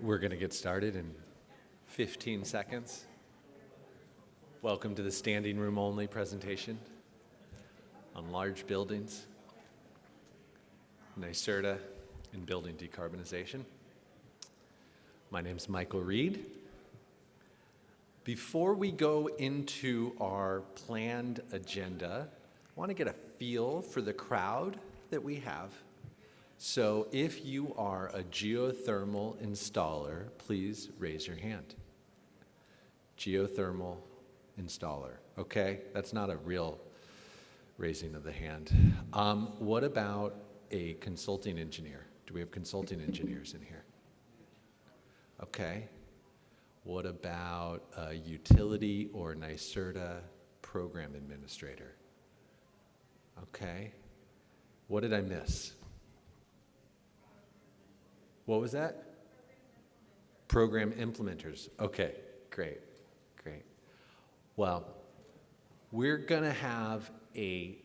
We're going to get started in 15 seconds. Welcome to the standing room only presentation on large buildings, NYSERDA and building decarbonization. My name's Michael Reed. Before we go into our planned agenda, I want to get a feel for the crowd that we have. So if you are a geothermal installer, please raise your hand. Geothermal installer. Okay, that's not a real raising of the hand. What about a consulting engineer? Do we have consulting engineers in here? Okay. What about a utility or NYSERDA program administrator? Okay. What did I miss? What was that? Program implementers. Okay, great. Well, we're going to have a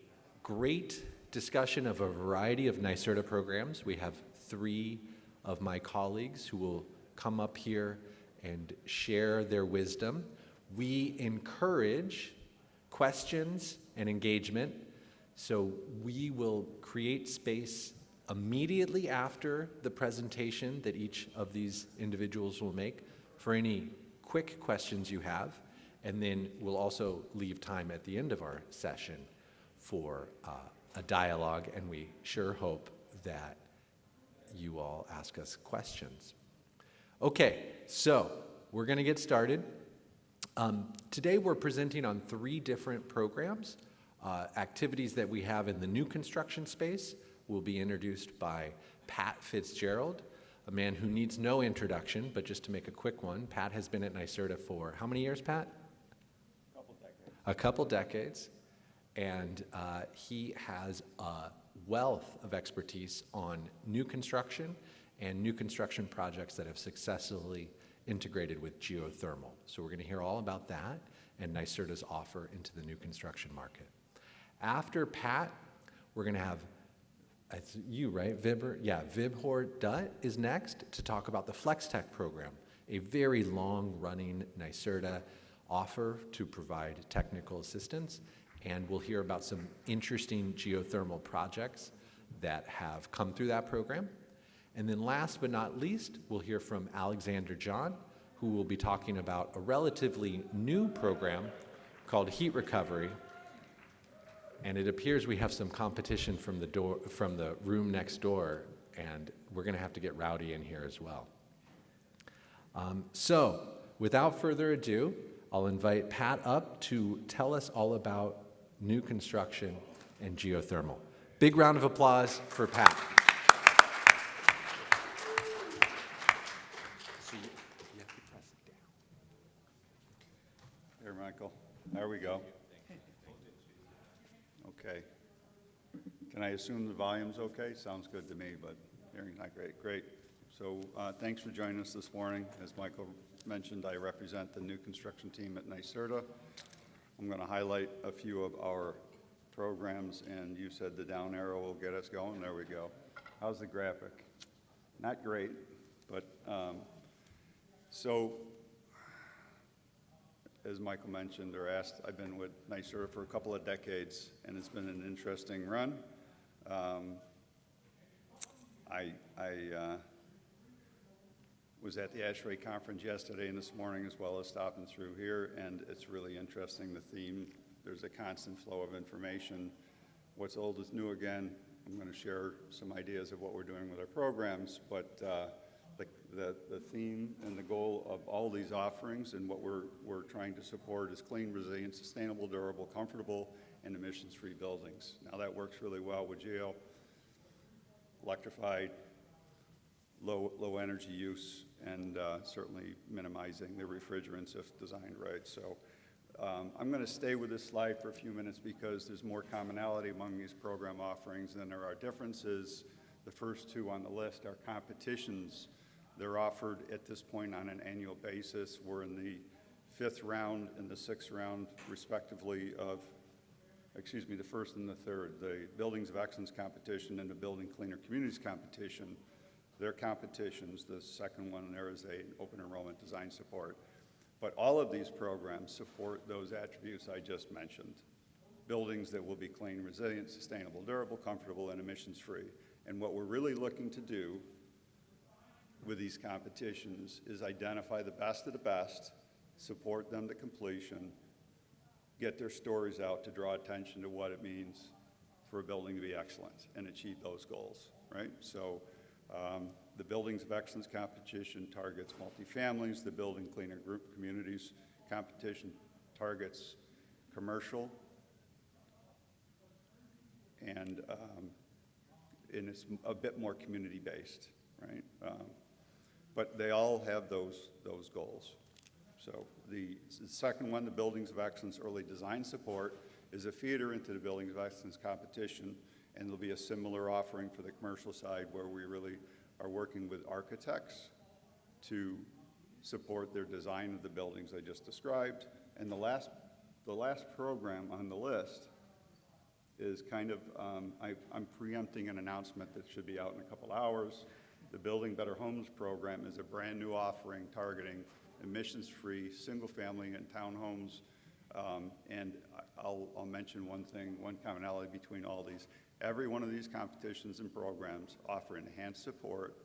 great discussion of a variety of NYSERDA programs. We have 3 of my colleagues who will come up here and share their wisdom. We encourage questions and engagement, so we will create space immediately after the presentation that each of these individuals will make for any quick questions you have, and then we'll also leave time at the end of our session for a dialogue, and we sure hope that you all ask us questions. Okay, so we're going to get started. Today we're presenting on 3 different programs, activities that we have in the new construction space. Will be introduced by Pat Fitzgerald, a man who needs no introduction, but just to make a quick one, Pat has been at NYSERDA for how many years, Pat? A couple decades, and he has a wealth of expertise on new construction and new construction projects that have successfully integrated with geothermal. So we're going to hear all about that and NYSERDA's offer into the new construction market. After Pat, we're going to have it's you, right, Vibhor? Yeah, Vibhor Dutt is next to talk about the FlexTech program, a very long-running NYSERDA offer to provide technical assistance, and we'll hear about some interesting geothermal projects that have come through that program. And then last but not least, we'll hear from Jahn, who will be talking about a relatively new program called Heat Recovery. And it appears we have some competition from the room next door, and we're going to have to get rowdy in here as well. So, without further ado, I'll invite Pat up to tell us all about new construction and geothermal. Big round of applause for Pat. So you have to press it down. There, Michael. There we go. Okay. Can I assume the volume's okay? Sounds good to me, but hearing's not great. Great. So thanks for joining us this morning. As Michael mentioned, I represent the new construction team at NYSERDA. I'm going to highlight a few of our programs, and you said the down arrow will get us going. There we go. How's the graphic? Not great, but so as Michael mentioned or asked, I've been with NYSERDA for a couple of decades, and it's been an interesting run. I was at the ASHRAE conference yesterday and this morning, as well as stopping through here, and it's really interesting, the theme. There's a constant flow of information. What's old is new again. I'm going to share some ideas of what we're doing with our programs, but the theme and the goal of all these offerings and what we're trying to support is clean, resilient, sustainable, durable, comfortable, and emissions-free buildings. Now that works really well with GEO, electrified, low energy use, and certainly minimizing the refrigerants if designed right. So I'm going to stay with this slide for a few minutes because there's more commonality among these program offerings than there are differences. The first 2 on the list are competitions. They're offered at this point on an annual basis. We're in the 5th round and the 6th round, respectively, of, the 1st and the 3rd, the Buildings of Excellence competition and the Building Cleaner Communities competition. They're competitions. The second one there is an open enrollment design support. But all of these programs support those attributes I just mentioned. Buildings that will be clean, resilient, sustainable, durable, comfortable, and emissions-free. And what we're really looking to do with these competitions is identify the best of the best, support them to completion, get their stories out to draw attention to what it means for a building to be excellent and achieve those goals, right? So the Buildings of Excellence competition targets multifamilies. The Building Cleaner Group Communities competition targets commercial, and it's a bit more community-based, right? But they all have those goals. So the second one, the Buildings of Excellence Early Design Support, is a feeder into the Buildings of Excellence competition, and there'll be a similar offering for the commercial side where we really are working with architects to support their design of the buildings I just described. And the last program on the list is kind of, I'm preempting an announcement that should be out in a couple hours. The Building Better Homes program is a brand new offering targeting emissions-free single-family and townhomes. And I'll mention one thing, one commonality between all these. Every one of these competitions and programs offer enhanced support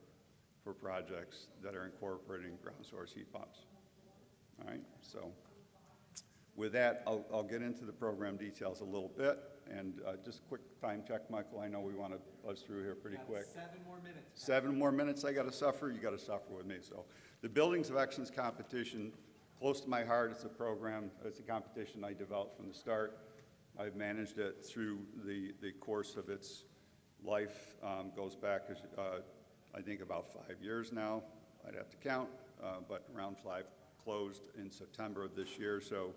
for projects that are incorporating ground source heat pumps. All right, so with that, I'll get into the program details a little bit. And just a quick time check, Michael. I know we want to buzz through here pretty quick. 7 more minutes. 7 more minutes I got to suffer? You got to suffer with me. So the Buildings of Excellence competition, close to my heart. It's a program, it's a competition I developed from the start. I've managed it through the course of its life. Goes back, I think, about 5 years now. I'd have to count, but round 5 closed in September of this year. So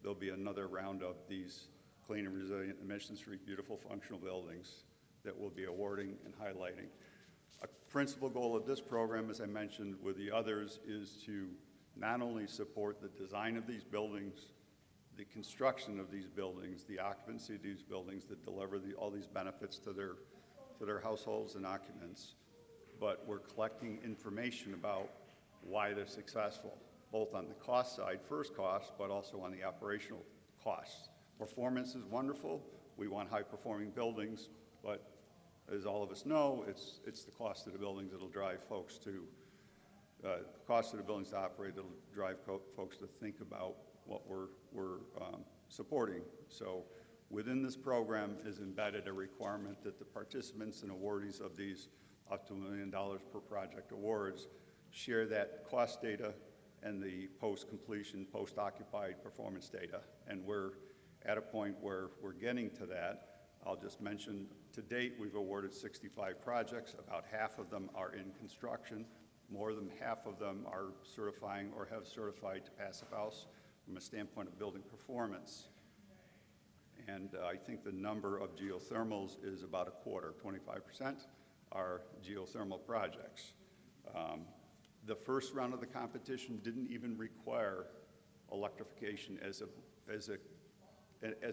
there'll be another round of these clean and resilient, emissions-free, beautiful, functional buildings that we'll be awarding and highlighting. A principal goal of this program, as I mentioned with the others, is to not only support the design of these buildings, the construction of these buildings, the occupancy of these buildings that deliver all these benefits to their households and occupants, but we're collecting information about why they're successful, both on the cost side, first cost, but also on the operational costs. Performance is wonderful. We want high-performing buildings, but as all of us know, it's the cost of the buildings that'll drive folks to, cost of the buildings to operate that'll drive folks to think about what we're supporting. So within this program is embedded a requirement that the participants and awardees of these up to $1 million per project awards share that cost data and the post-completion, post-occupied performance data. And we're at a point where we're getting to that. I'll just mention, to date, we've awarded 65 projects. About half of them are in construction. More than half of them are certifying or have certified to passive house from a standpoint of building performance. And I think the number of geothermals is about a quarter, 25% are geothermal projects. The first round of the competition didn't even require electrification as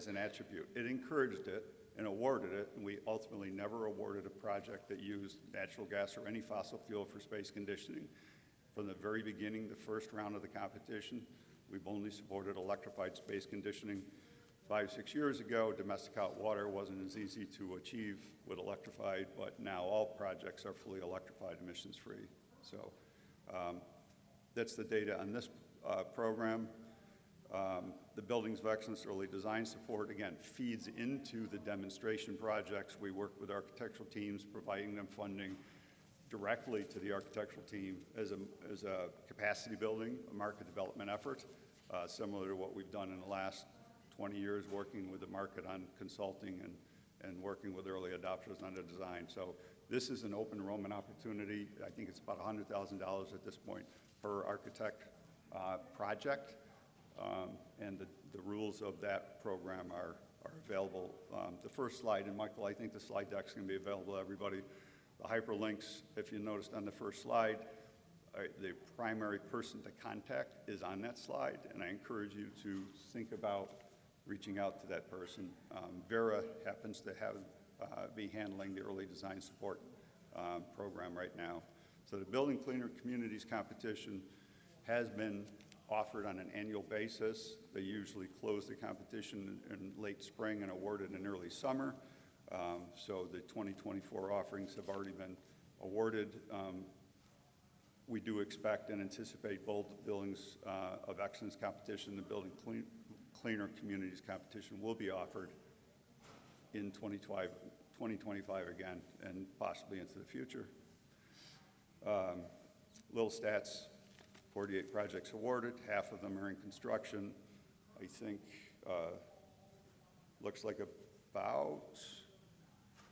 an attribute. It encouraged it and awarded it, and we ultimately never awarded a project that used natural gas or any fossil fuel for space conditioning. From the very beginning, the first round of the competition, we've only supported electrified space conditioning. 5, 6 years ago, domestic hot water wasn't as easy to achieve with electrified, but now all projects are fully electrified, emissions-free. So that's the data on this program. The Buildings of Excellence Early Design Support, again, feeds into the demonstration projects. We work with architectural teams, providing them funding directly to the architectural team as a capacity building, a market development effort, similar to what we've done in the last 20 years working with the market on consulting and working with early adopters on the design. So this is an open enrollment opportunity. I think it's about $100,000 at this point per architect project. And the rules of that program are available. The first slide, and Michael, I think the slide deck's going to be available to everybody. The hyperlinks, if you noticed on the first slide, the primary person to contact is on that slide, and I encourage you to think about reaching out to that person. Vera happens to be handling the early design support program right now. So the Building Cleaner Communities Competition has been offered on an annual basis. They usually close the competition in late spring and award it in early summer. So the 2024 offerings have already been awarded. We do expect and anticipate both Buildings of Excellence competition, the Building Cleaner Communities competition will be offered in 2025 again, and possibly into the future. Little stats, 48 projects awarded, half of them are in construction. I think, looks like about,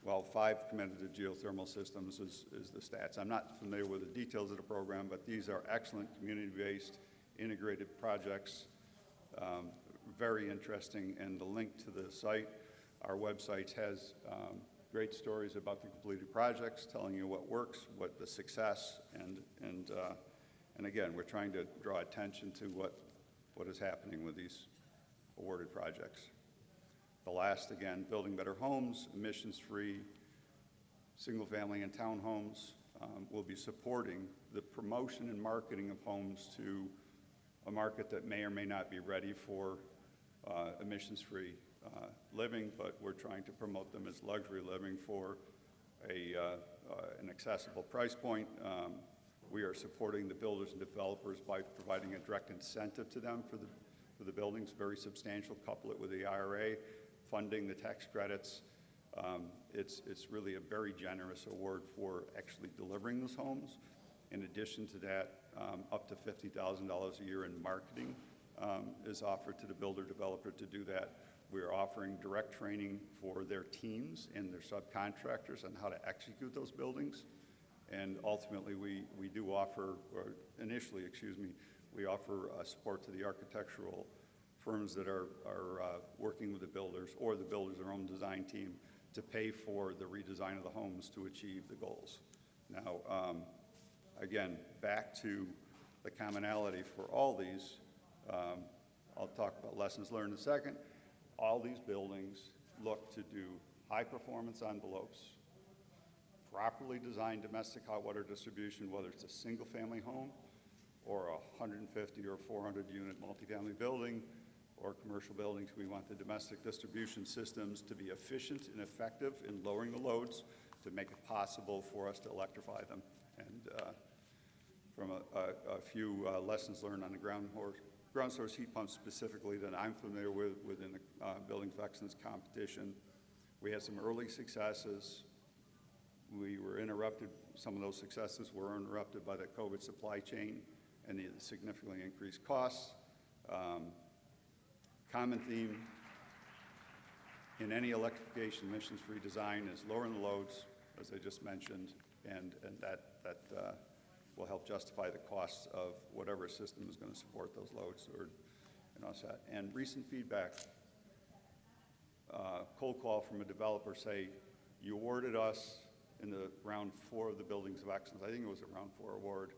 well, 5 committed to geothermal systems is the stats. I'm not familiar with the details of the program, but these are excellent community-based integrated projects, very interesting, and the link to the site, our website has great stories about the completed projects, telling you what works, what the success, and again, we're trying to draw attention to what is happening with these awarded projects. The last, again, building better homes, emissions-free, single-family and townhomes. Will be supporting the promotion and marketing of homes to a market that may or may not be ready for emissions-free living, but we're trying to promote them as luxury living for an accessible price point. We are supporting the builders and developers by providing a direct incentive to them for the buildings, very substantial, couple it with the IRA, funding the tax credits. It's really a very generous award for actually delivering those homes. In addition to that, up to $50,000 a year in marketing is offered to the builder developer to do that. We are offering direct training for their teams and their subcontractors on how to execute those buildings. And ultimately, we do offer, or initially, we offer support to the architectural firms that are working with the builders or the builders' their own design team to pay for the redesign of the homes to achieve the goals. Now, again, back to the commonality for all these, I'll talk about lessons learned in a second. All these buildings look to do high performance envelopes, properly designed domestic hot water distribution, whether it's a single family home or a 150 or 400 unit multifamily building or commercial buildings. We want the domestic distribution systems to be efficient and effective in lowering the loads to make it possible for us to electrify them. And from a few lessons learned on the ground source heat pumps specifically that I'm familiar with within the Building of Excellence competition, we had some early successes. We were interrupted, some of those successes were interrupted by the COVID supply chain and the significantly increased costs. Common theme in any electrification emissions-free design is lowering the loads, as I just mentioned, and that will help justify the costs of whatever system is going to support those loads. And recent feedback, cold call from a developer say, you awarded us in the round 4 of the Buildings of Excellence, I think it was a round 4 award,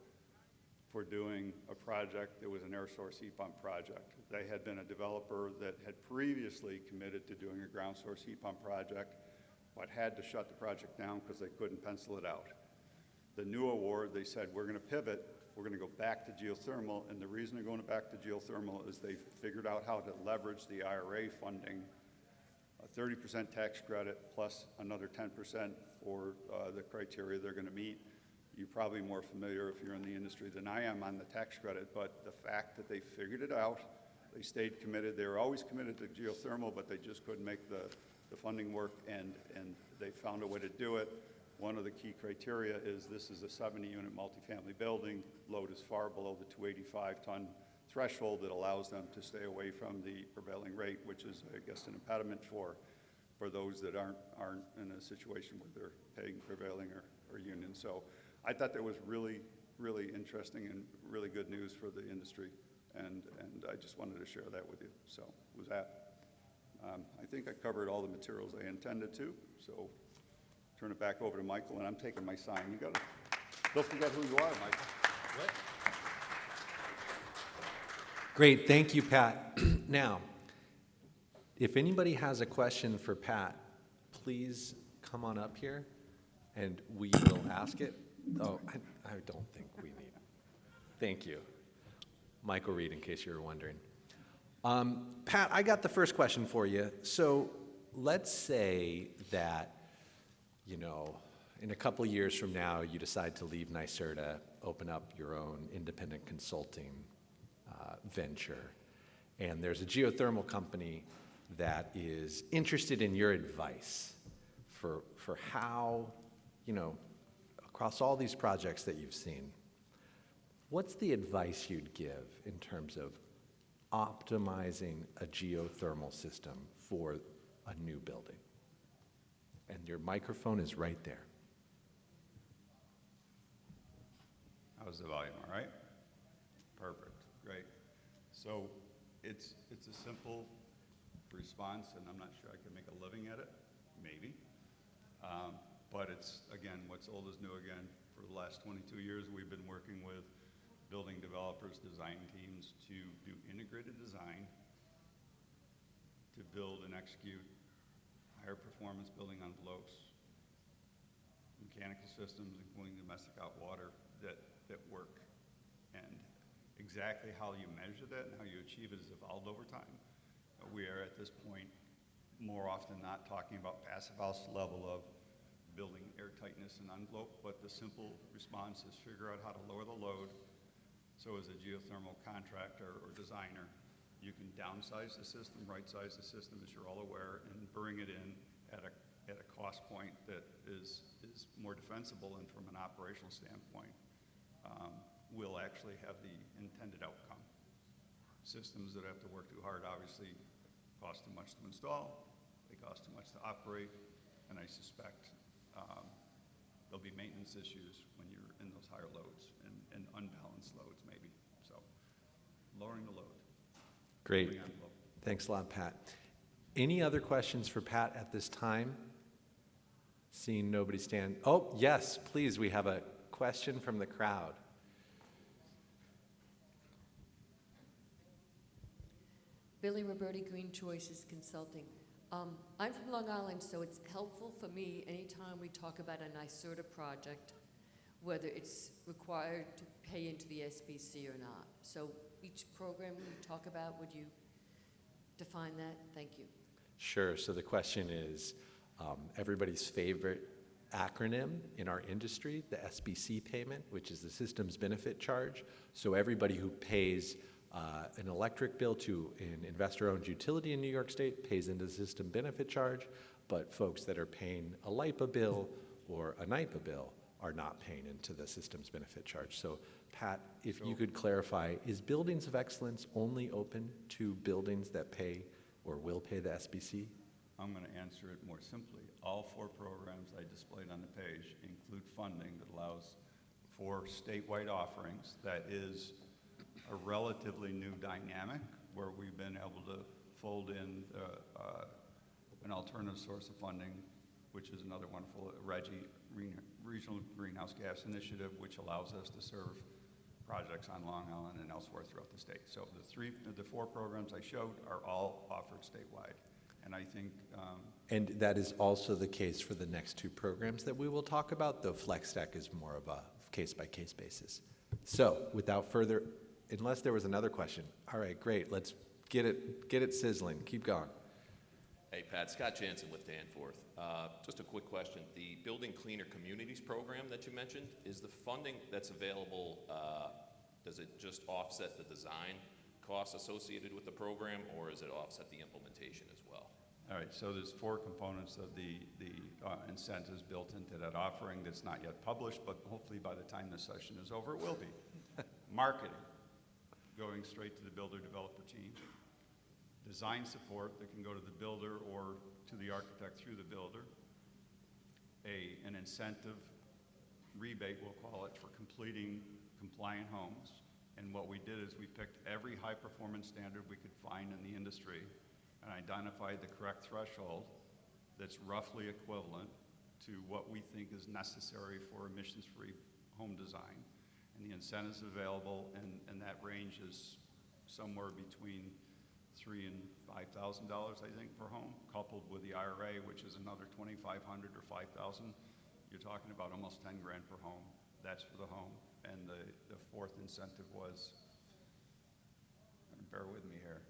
for doing a project that was an air source heat pump project. They had been a developer that had previously committed to doing a ground source heat pump project, but had to shut the project down because they couldn't pencil it out. The new award, they said, we're going to pivot, we're going to go back to geothermal, and the reason they're going back to geothermal is they figured out how to leverage the IRA funding, a 30% tax credit plus another 10% for the criteria they're going to meet. You're probably more familiar if you're in the industry than I am on the tax credit, but the fact that they figured it out, they stayed committed. They were always committed to geothermal, but they just couldn't make the funding work, and they found a way to do it. One of the key criteria is this is a 70-unit multifamily building. Load is far below the 285-ton threshold that allows them to stay away from the prevailing rate, which is, I guess, an impediment for those that aren't in a situation where they're paying prevailing or union. So I thought that was really, really interesting and really good news for the industry, and I just wanted to share that with you. So was that. I think I covered all the materials I intended to, so turn it back over to Michael, and I'm taking my sign. You got to, don't forget who you are, Michael. What? Great, thank you, Pat. Now, if anybody has a question for Pat, please come on up here, and we will ask it. Oh, I don't think we need. Thank you. Michael Reed, in case you were wondering. Pat, I got the first question for you. So let's say that, you know, in a couple of years from now, you decide to leave NYSERDA, open up your own independent consulting venture, and there's a geothermal company that is interested in your advice for how, you know, across all these projects that you've seen, what's the advice you'd give in terms of optimizing a geothermal system for a new building? And your microphone is right there. How's the volume, all right? Perfect, great. So it's a simple response, and I'm not sure I can make a living at it, maybe. But it's, again, what's old is new again. For the last 22 years, we've been working with building developers, design teams to do integrated design to build and execute higher performance building envelopes, mechanical systems, including domestic hot water, that work. And exactly how you measure that and how you achieve it has evolved over time. We are at this point more often not talking about passive house level of building air tightness and envelope, but the simple response is figure out how to lower the load. So as a geothermal contractor or designer, you can downsize the system, right-size the system, as you're all aware, and bring it in at a cost point that is more defensible, and from an operational standpoint, will actually have the intended outcome. Systems that have to work too hard obviously cost too much to install, they cost too much to operate, and I suspect there'll be maintenance issues when you're in those higher loads and unbalanced loads maybe. So lowering the load. Great. Thanks a lot, Pat. Any other questions for Pat at this time? Seeing nobody stand. Oh, yes, please. We have a question from the crowd. Billy Roberti, Green Choices Consulting. I'm from Long Island, so it's helpful for me anytime we talk about a NYSERDA project, whether it's required to pay into the SBC or not. So each program we talk about, would you define that? Thank you. Sure. So the question is everybody's favorite acronym in our industry, the SBC payment, which is the Systems Benefit Charge. So everybody who pays an electric bill to an investor-owned utility in New York State pays into the System Benefit Charge, but folks that are paying a LIPA bill or a NYPA bill are not paying into the Systems Benefit Charge. So Pat, if you could clarify, is Buildings of Excellence only open to buildings that pay or will pay the SBC? I'm going to answer it more simply. All 4 programs I displayed on the page include funding that allows for statewide offerings. That is a relatively new dynamic where we've been able to fold in an alternative source of funding, which is another wonderful Regional Greenhouse Gas Initiative, which allows us to serve projects on Long Island and elsewhere throughout the state. So the 4 programs I showed are all offered statewide. And I think... and that is also the case for the next 2 programs that we will talk about, though FlexTech is more of a case-by-case basis. So without further, unless there was another question. All right, great. Let's get it sizzling. Keep going. Hey, Pat. Scott Jansen with Danforth. Just a quick question. The Building Cleaner Communities program that you mentioned, is the funding that's available, does it just offset the design costs associated with the program, or is it offset the implementation as well? All right, so there's 4 components of the incentives built into that offering that's not yet published, but hopefully by the time this session is over, it will be. Marketing, going straight to the builder-developer team. Design support that can go to the builder or to the architect through the builder. An incentive rebate, we'll call it, for completing compliant homes. And what we did is we picked every high-performance standard we could find in the industry and identified the correct threshold that's roughly equivalent to what we think is necessary for emissions-free home design. And the incentives available, and that range is somewhere between $3,000 and $5,000, I think, per home, coupled with the IRA, which is another $2,500 or $5,000. You're talking about almost $10 grand per home That's for the home. And the fourth incentive was, bear with me here.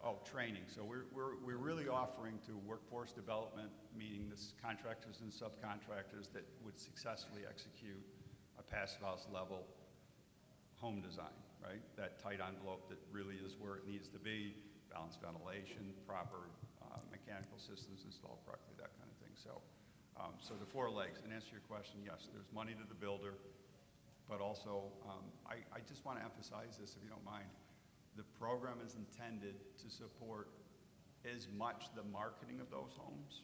Oh, training. So we're really offering to workforce development, meaning the contractors and subcontractors that would successfully execute a passive house level home design, right? That tight envelope that really is where it needs to be, balanced ventilation, proper mechanical systems installed correctly, that kind of thing. So, so the four legs, and answer your question, yes, there's money to the builder, but also I just want to emphasize this, if you don't mind. The program is intended to support as much the marketing of those homes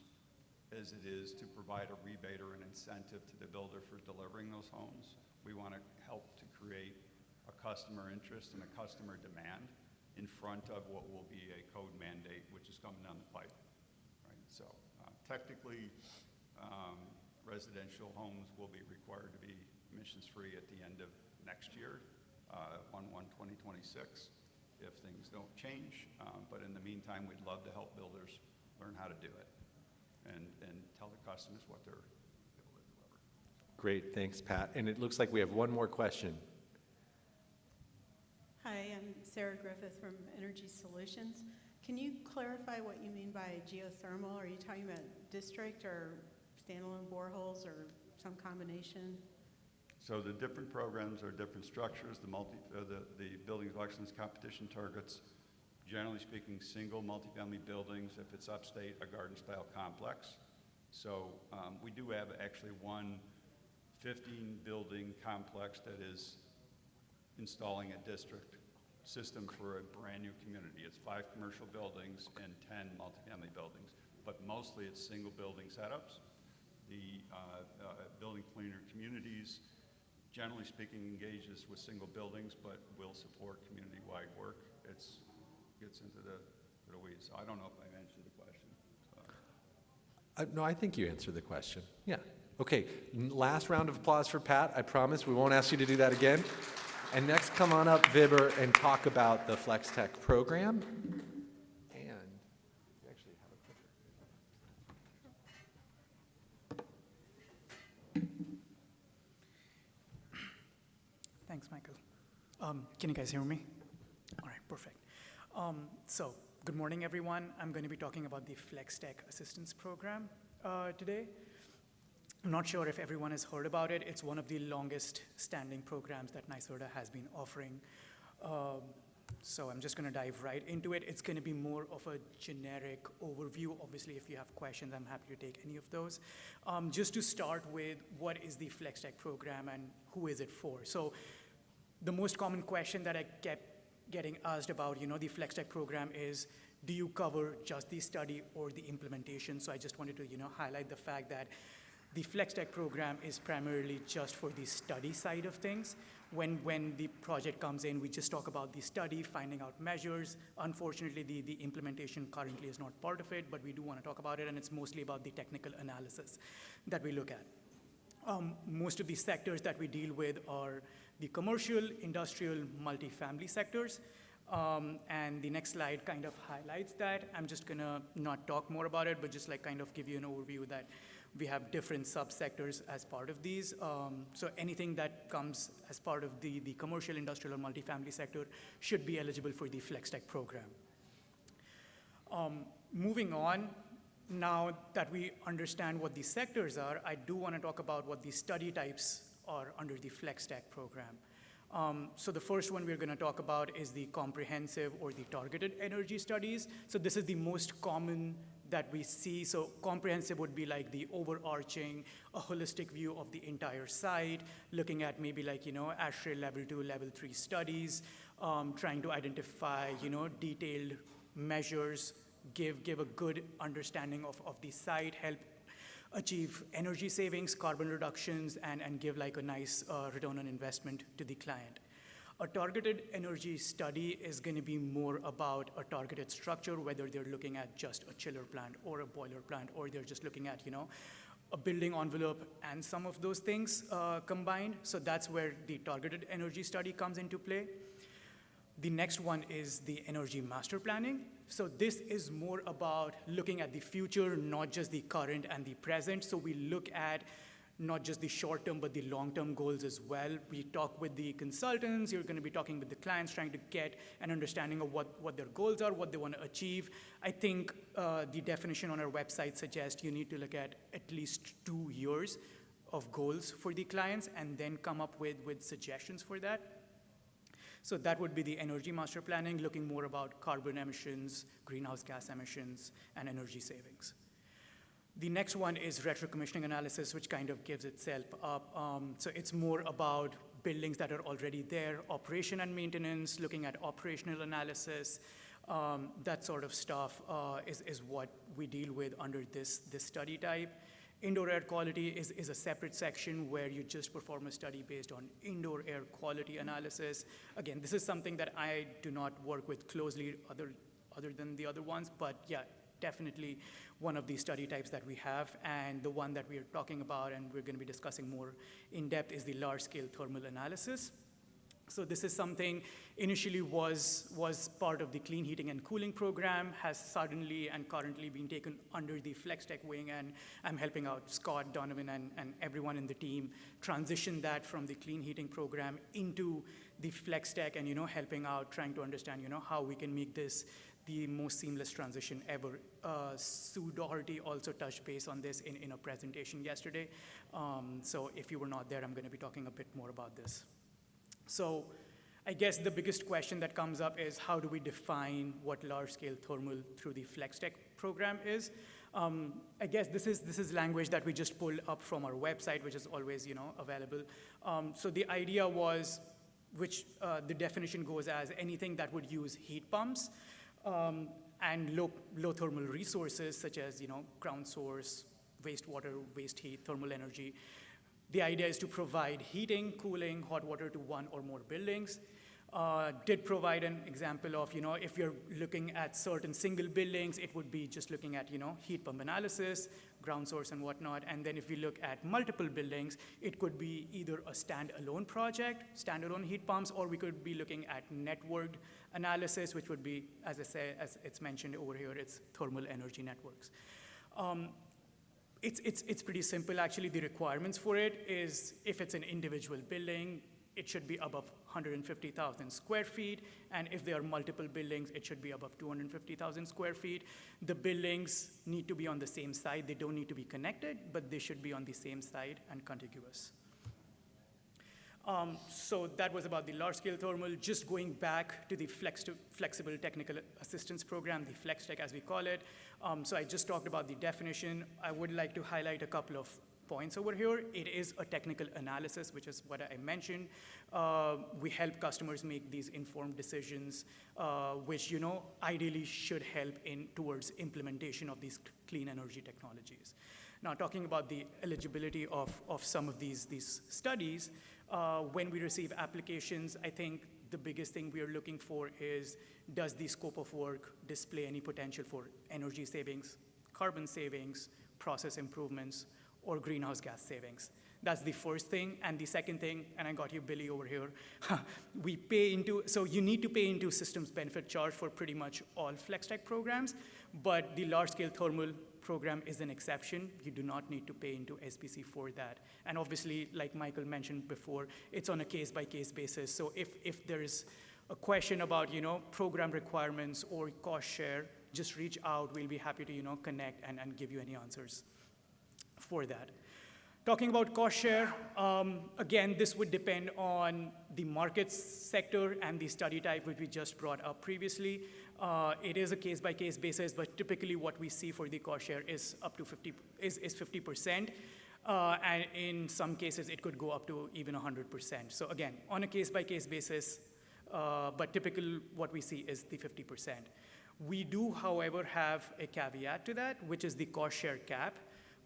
as it is to provide a rebate or an incentive to the builder for delivering those homes. We want to help to create a customer interest and a customer demand in front of what will be a code mandate, which is coming down the pipe, right? So technically, residential homes will be required to be emissions-free at the end of next year, 1/1/2026. If things don't change. But in the meantime, we'd love to help builders learn how to do it and tell the customers what they're able to deliver. Great, thanks, Pat. And it looks like we have one more question. Hi, I'm Sarah Griffith from Energy Solutions. Can you clarify what you mean by geothermal? Are you talking about district or standalone boreholes or some combination? So the different programs are different structures. The Buildings of Excellence competition targets, generally speaking, single multifamily buildings. If it's upstate, a garden-style complex. So we do have actually one 15-building complex that is installing a district system for a brand new community. It's 5 commercial buildings and 10 multifamily buildings, but mostly it's single building setups. The Building Cleaner Communities, generally speaking, engages with single buildings, but will support community-wide work. It gets into the weeds. So I don't know if I answered the question. No, I think you answered the question. Yeah. Okay, last round of applause for Pat. I promise we won't ask you to do that again. And next, come on up, Vibhor, and talk about the FlexTech program. And you actually have a picture. Thanks, Michael. Can you guys hear me? All right, perfect. So, good morning, everyone. I'm going to be talking about the FlexTech Assistance Program today. I'm not sure if everyone has heard about it. It's one of the longest standing programs that NYSERDA has been offering. So I'm just going to dive right into it. It's going to be more of a generic overview. Obviously, if you have questions, I'm happy to take any of those. Just to start with, what is the FlexTech program and who is it for? So the most common question that I kept getting asked about, the FlexTech program is, do you cover just the study or the implementation? So I just wanted to, highlight the fact that the FlexTech program is primarily just for the study side of things. When the project comes in, we just talk about the study, finding out measures. Unfortunately, the implementation currently is not part of it, but we do want to talk about it, and it's mostly about the technical analysis that we look at. Most of the sectors that we deal with are the commercial, industrial, multifamily sectors. And the next slide kind of highlights that. I'm just gonna not talk more about it, but just kind of give you an overview that we have different subsectors as part of these. So anything that comes as part of the commercial, industrial, or multifamily sector should be eligible for the FlexTech program. Moving on, now that we understand what these sectors are, I do want to talk about what the study types are under the FlexTech program. So the first one we're going to talk about is the comprehensive or the targeted energy studies. So this is the most common that we see. So comprehensive would be like the overarching, a holistic view of the entire site, looking at maybe ASHRAE level 2, level 3 studies, trying to identify, detailed measures, give a good understanding of the site, help achieve energy savings, carbon reductions, and give a nice return on investment to the client. A targeted energy study is going to be more about a targeted structure, whether they're looking at just a chiller plant or a boiler plant, or they're just looking at, a building envelope and some of those things combined. So that's where the targeted energy study comes into play. The next one is the energy master planning. So this is more about looking at the future, not just the current and the present. So we look at not just the short-term, but the long-term goals as well. We talk with the consultants, you're gonna be talking with the clients, trying to get an understanding of what their goals are, what they wanna achieve. I think the definition on our website suggests you need to look at least 2 years of goals for the clients and then come up with suggestions for that. So that would be the energy master planning, looking more about carbon emissions, greenhouse gas emissions, and energy savings. The next one is retrocommissioning analysis, which kind of gives itself up. So it's more about buildings that are already there, operation and maintenance, looking at operational analysis, that sort of stuff is what we deal with under this study type. Indoor air quality is a separate section where you just perform a study based on indoor air quality analysis. Again, this is something that I do not work with closely other than the other ones, but yeah, definitely one of these study types that we have, and the one that we are talking about and we're going to be discussing more in depth is the large-scale thermal analysis. So this is something initially was part of the clean heating and cooling program, has suddenly and currently been taken under the FlexTech wing, and I'm helping out Scott, Donovan, and everyone in the team transition that from the clean heating program into the FlexTech, and helping out, trying to understand how we can make this the most seamless transition ever. Sue Doherty also touched base on this in a presentation yesterday. So if you were not there, I'm going to be talking a bit more about this. So I guess the biggest question that comes up is how do we define what large-scale thermal through the FlexTech program is? I guess this is language that we just pulled up from our website, which is always available. So the idea was, which the definition goes as anything that would use heat pumps and low thermal resources such as ground source, wastewater, waste heat, thermal energy. The idea is to provide heating, cooling, hot water to one or more buildings. Did provide an example of, if you're looking at certain single buildings, it would be just looking at, heat pump analysis, ground source and whatnot. And then if we look at multiple buildings, it could be either a standalone project, standalone heat pumps, or we could be looking at networked analysis, which would be, as I say, as it's mentioned over here, it's thermal energy networks. It's pretty simple, actually. The requirements for it is if it's an individual building, it should be above 150,000 square feet, and if there are multiple buildings, it should be above 250,000 square feet. The buildings need to be on the same side. They don't need to be connected, but they should be on the same side and contiguous. So that was about the large-scale thermal. Just going back to the Flexible Technical Assistance Program, the FlexTech as we call it. So I just talked about the definition. I would like to highlight a couple of points over here. It is a technical analysis, which is what I mentioned. We help customers make these informed decisions, which ideally should help towards implementation of these clean energy technologies. Now, talking about the eligibility of some of these studies, when we receive applications, I think the biggest thing we are looking for is, does the scope of work display any potential for energy savings, carbon savings, process improvements, or greenhouse gas savings? That's the first thing. And the second thing, and I got you, Billy, over here, so you need to pay into systems benefit charge for pretty much all FlexTech programs, but the large-scale thermal program is an exception. You do not need to pay into SBC for that. And obviously, like Michael mentioned before, it's on a case-by-case basis. So if there is a question about program requirements or cost share, just reach out. We'll be happy to connect and give you any answers for that. Talking about cost share, again, this would depend on the market sector and the study type, which we just brought up previously. It is a case-by-case basis, but typically what we see for the cost share is up to 50%. And in some cases, it could go up to even 100%. So again, on a case-by-case basis, but typically what we see is the 50%. We do, however, have a caveat to that, which is the cost share cap,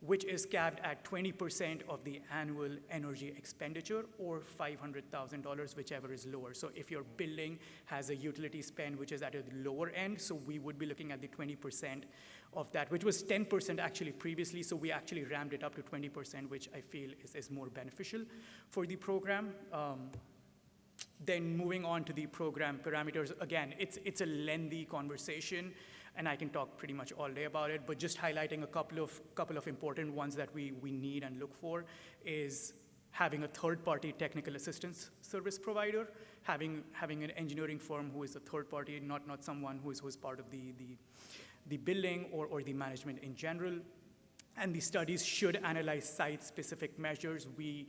which is capped at 20% of the annual energy expenditure or $500,000, whichever is lower. So if your building has a utility spend which is at a lower end, so we would be looking at the 20% of that, which was 10% actually previously, so we actually ramped it up to 20%, which I feel is more beneficial for the program. Then moving on to the program parameters, again, it's a lengthy conversation. and I can talk pretty much all day about it, but just highlighting a couple of important ones that we need and look for is having a third-party technical assistance service provider, having an engineering firm who is a third party, not someone who is part of the building or the management in general. And the studies should analyze site-specific measures. We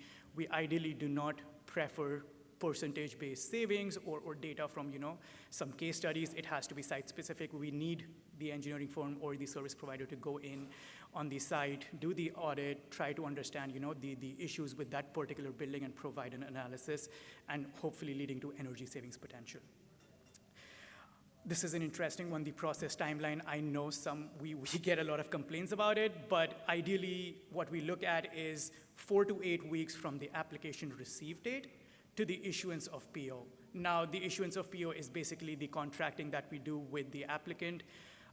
ideally do not prefer percentage-based savings or data from some case studies. It has to be site-specific. We need the engineering firm or the service provider to go in on the site, do the audit, try to understand the issues with that particular building and provide an analysis, and hopefully leading to energy savings potential. This is an interesting one, the process timeline. I know we get a lot of complaints about it, but ideally what we look at is 4 to 8 weeks from the application receive date to the issuance of PO. Now, the issuance of PO is basically the contracting that we do with the applicant,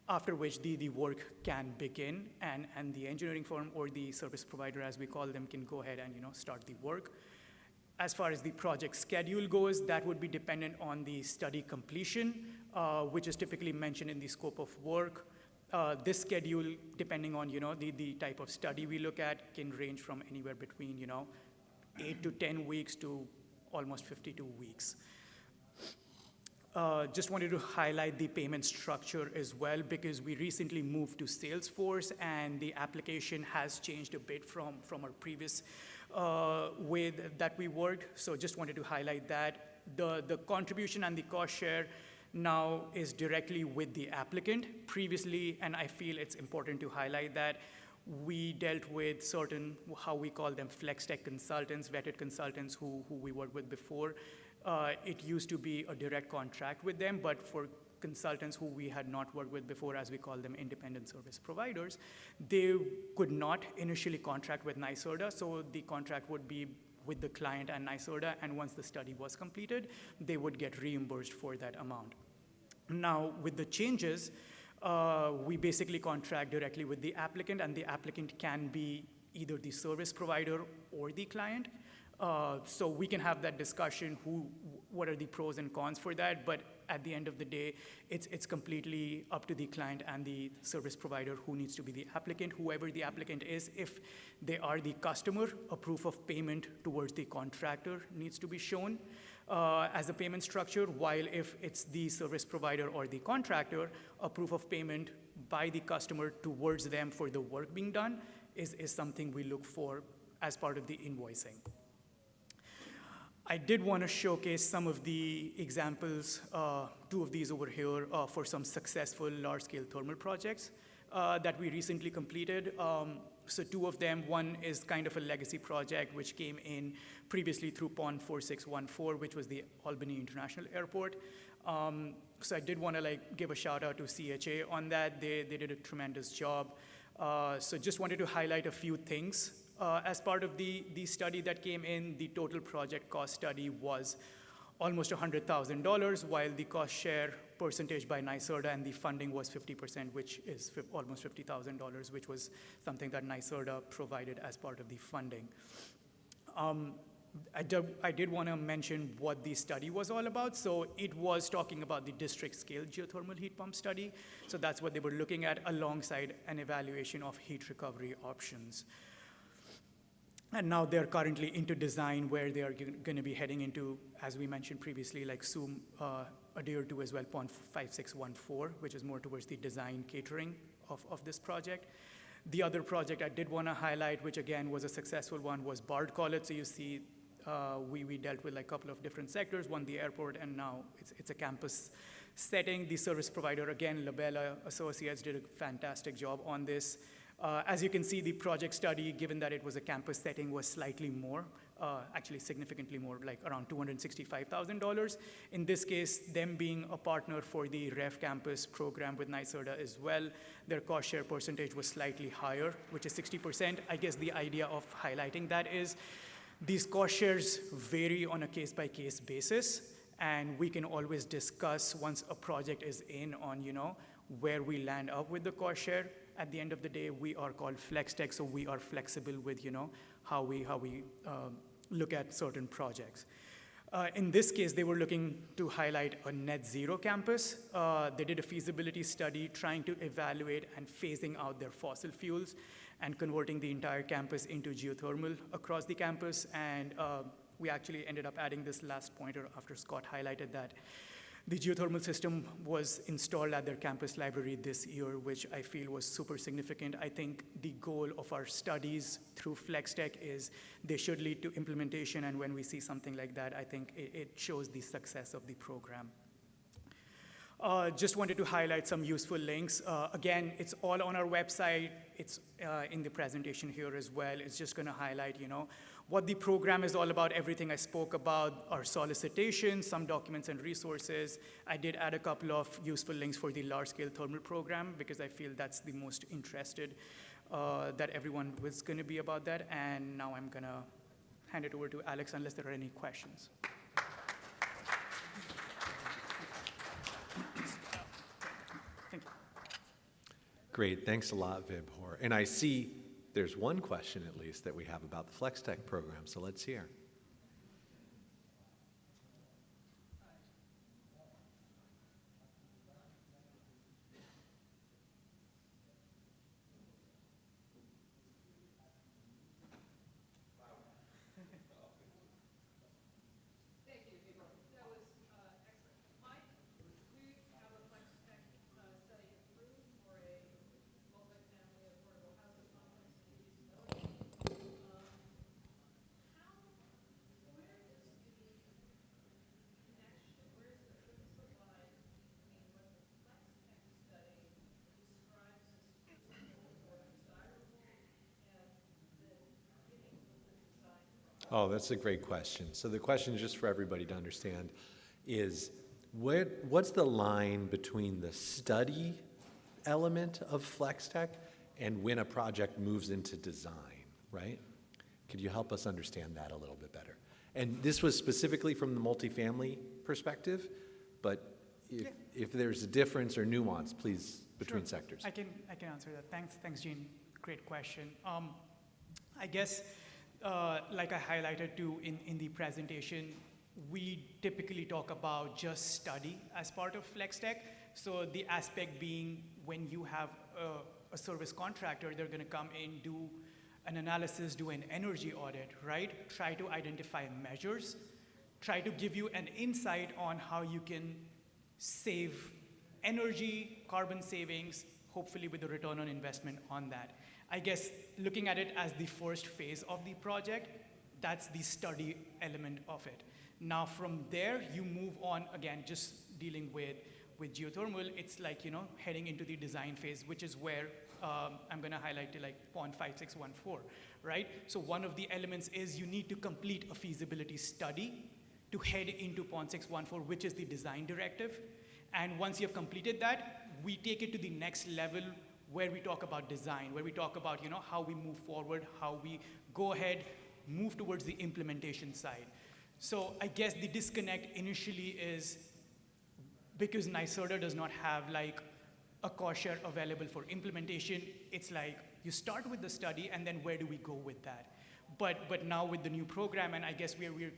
after which the work can begin, and the engineering firm or the service provider, as we call them, can go ahead and start the work. As far as the project schedule goes, that would be dependent on the study completion, which is typically mentioned in the scope of work. This schedule, depending on the type of study we look at, can range from anywhere between 8 to 10 weeks to almost 52 weeks. Just wanted to highlight the payment structure as well, because we recently moved to Salesforce, and the application has changed a bit from our previous way that we worked. So just wanted to highlight that. The contribution and the cost share now is directly with the applicant. Previously, and I feel it's important to highlight that, we dealt with certain, how we call them, FlexTech consultants, vetted consultants who we worked with before. It used to be a direct contract with them, but for consultants who we had not worked with before, as we call them, independent service providers, they could not initially contract with NYSERDA, so the contract would be with the client and NYSERDA, and once the study was completed, they would get reimbursed for that amount. Now, with the changes, we basically contract directly with the applicant, and the applicant can be either the service provider or the client. So we can have that discussion, what are the pros and cons for that, but at the end of the day, it's completely up to the client and the service provider who needs to be the applicant. Whoever the applicant is, if they are the customer, a proof of payment towards the contractor needs to be shown as a payment structure, while if it's the service provider or the contractor, a proof of payment by the customer towards them for the work being done is something we look for as part of the invoicing. I did want to showcase some of the examples, 2 of these over here, for some successful large-scale thermal projects that we recently completed. So 2 of them, one is kind of a legacy project which came in previously through PON 4614, which was the Albany International Airport. So I did want to give a shout out to CHA on that. They did a tremendous job. So just wanted to highlight a few things. As part of the study that came in, the total project cost study was almost $100,000, while the cost share percentage by NYSERDA and the funding was 50%, which is almost $50,000, which was something that NYSERDA provided as part of the funding. I did want to mention what the study was all about. So it was talking about the district scale geothermal heat pump study. So that's what they were looking at, alongside an evaluation of heat recovery options. And now they're currently into design, where they are going to be heading into, as we mentioned previously, soon a day or 2 as well, PON 5614, which is more towards the design catering of this project. The other project I did want to highlight, which again was a successful one, was Bard College. So you see, we dealt with a couple of different sectors, one the airport, and now it's a campus setting. The service provider, again, Labella Associates, did a fantastic job on this. As you can see, the project study, given that it was a campus setting, was slightly more, actually significantly more, around $265,000. In this case, them being a partner for the REF campus program with NYSERDA as well, their cost share percentage was slightly higher, which is 60%. I guess the idea of highlighting that is these cost shares vary on a case-by-case basis, and we can always discuss once a project is in on, where we land up with the cost share. At the end of the day, we are called FlexTech, so we are flexible with, how we look at certain projects. In this case, they were looking to highlight a net zero campus. They did a feasibility study trying to evaluate and phasing out their fossil fuels and converting the entire campus into geothermal across the campus. And we actually ended up adding this last pointer after Scott highlighted that. The geothermal system was installed at their campus library this year, which I feel was super significant. I think the goal of our studies through FlexTech is they should lead to implementation, and when we see something like that, I think it shows the success of the program. Just wanted to highlight some useful links. Again, it's all on our website. It's in the presentation here as well. It's just going to highlight, what the program is all about, everything I spoke about, our solicitation, some documents and resources. I did add a couple of useful links for the large-scale thermal program because I feel that's the most interested that everyone was going to be about that. And now I'm going to hand it over to Alex unless there are any questions. Thank you. Great, thanks a lot, Vibhor. And I see there's one question at least that we have about the FlexTech program, so let's hear. Thank you, Vibhor. That was excellent. Mike, do you have a FlexTech study approved for a multifamily affordable housing complex in feasibility? Where is the connection, where is the line between what the FlexTech study describes as feasible or desirable and the beginning of the design process? Oh, that's a great question. So the question, just for everybody to understand, is what's the line between the study element of FlexTech and when a project moves into design, right? Could you help us understand that a little bit better? And this was specifically from the multifamily perspective, but if there's a difference or nuance, please, between sectors. I can answer that. Thanks, Jane. Great question. I guess, like I highlighted too in the presentation, we typically talk about just study as part of FlexTech. So the aspect being when you have a service contractor, they're going to come in, do an analysis, do an energy audit, right? Try to identify measures, try to give you an insight on how you can save energy, carbon savings, hopefully with a return on investment on that. I guess looking at it as the first phase of the project, that's the study element of it. Now from there, you move on, again, just dealing with geothermal, it's like, heading into the design phase, which is where I'm going to highlight to like point 5614, right? So one of the elements is you need to complete a feasibility study to head into point 614, which is the design directive. And once you have completed that, we take it to the next level where we talk about design, where we talk about, how we move forward, how we go ahead, move towards the implementation side. So I guess the disconnect initially is because NYSERDA does not have like a cost share available for implementation, it's like you start with the study and then where do we go with that? But now with the new program, and I guess we're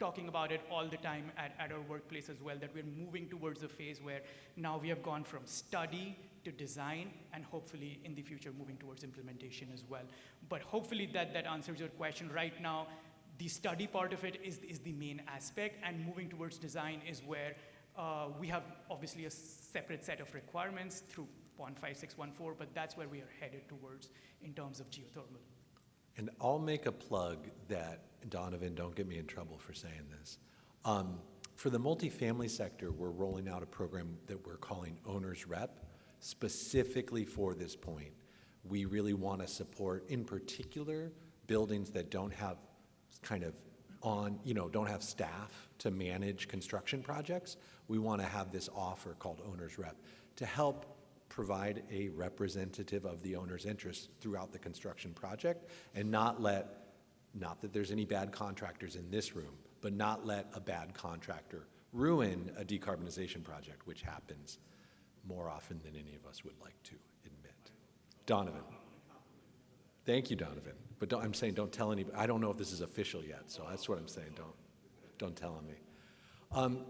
talking about it all the time at our workplace as well, that we're moving towards a phase where now we have gone from study to design and hopefully in the future moving towards implementation as well. But hopefully that answers your question. Right now, the study part of it is the main aspect, and moving towards design is where we have obviously a separate set of requirements through point 5614, but that's where we are headed towards in terms of geothermal. And I'll make a plug that, Donovan, don't get me in trouble for saying this. For the multifamily sector, we're rolling out a program that we're calling Owner's Rep, specifically for this point. We really want to support, in particular, buildings that don't have don't have staff to manage construction projects. We want to have this offer called Owner's Rep to help provide a representative of the owner's interests throughout the construction project and not that there's any bad contractors in this room, but not let a bad contractor ruin a decarbonization project, which happens more often than any of us would like to admit. Donovan. Thank you, Donovan. But I'm saying don't tell anybody. I don't know if this is official yet, so that's what I'm saying. Don't tell on me.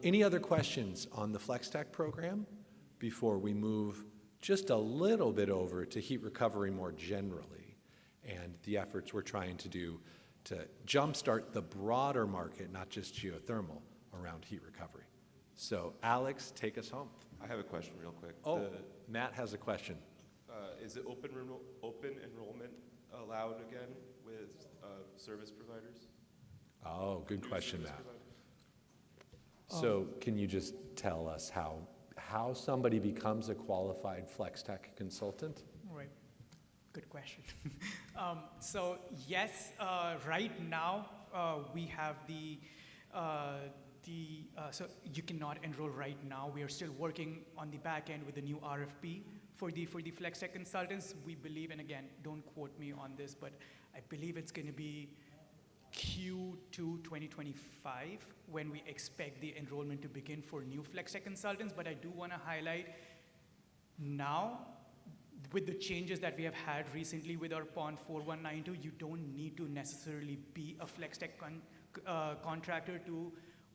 Any other questions on the FlexTech program before we move just a little bit over to heat recovery more generally and the efforts we're trying to do to jumpstart the broader market, not just geothermal, around heat recovery? So Alex, take us home. I have a question real quick. Oh, Matt has a question. Is it open enrollment allowed again with service providers? Oh, good question, Service Matt. providers? So can you just tell us how somebody becomes a qualified FlexTech consultant? Right. Good question. So yes, right now we have so you cannot enroll right now. We are still working on the back end with the new RFP for the FlexTech consultants. We believe, and again, don't quote me on this, but I believe it's going to be Q2 2025 when we expect the enrollment to begin for new FlexTech consultants. But I do want to highlight now, with the changes that we have had recently with our PON 4192, you don't need to necessarily be a FlexTech contractor to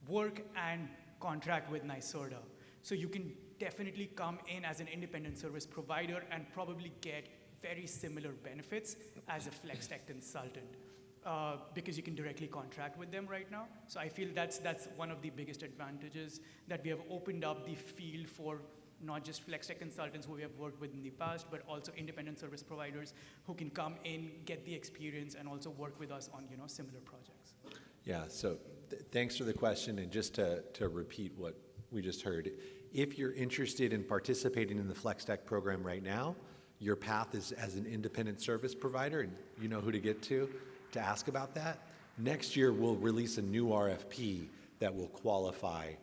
work and contract with NYSERDA. So you can definitely come in as an independent service provider and probably get very similar benefits as a FlexTech consultant because you can directly contract with them right now. So I feel that's one of the biggest advantages, that we have opened up the field for not just FlexTech consultants who we have worked with in the past, but also independent service providers who can come in, get the experience, and also work with us on similar projects. Yeah, so thanks for the question. And just to repeat what we just heard, if you're interested in participating in the FlexTech program right now, your path is as an independent service provider, and you know who to get to ask about that. Next year, we'll release a new RFP that will qualify